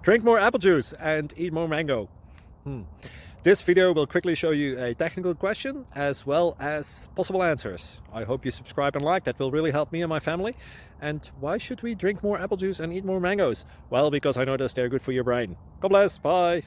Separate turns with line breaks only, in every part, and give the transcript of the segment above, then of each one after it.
Drink more apple juice and eat more mango. This video will quickly show you a technical question as well as possible answers. I hope you subscribe and like, that will really help me and my family. And why should we drink more apple juice and eat more mangoes? Well, because I noticed they're good for your brain. God bless, bye!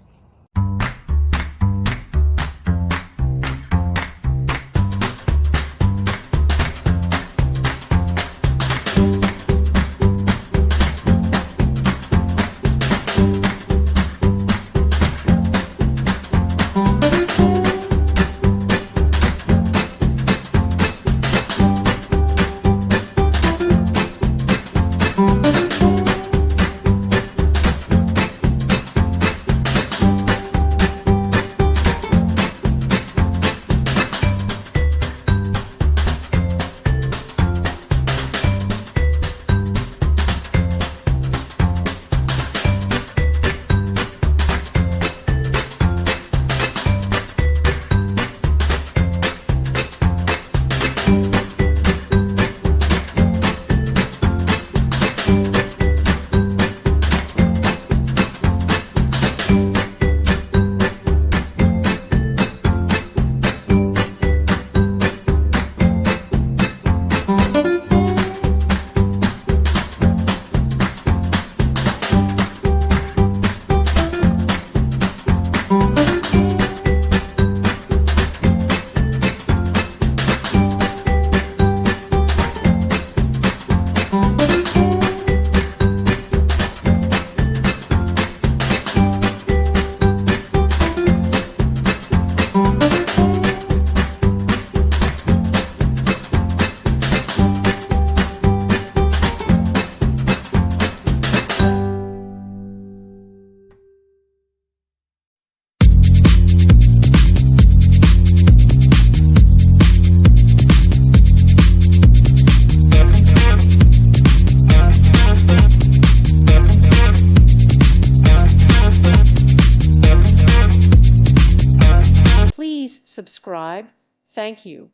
Please subscribe. Thank you.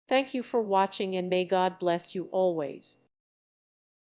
Thank you for watching, and may God bless you always.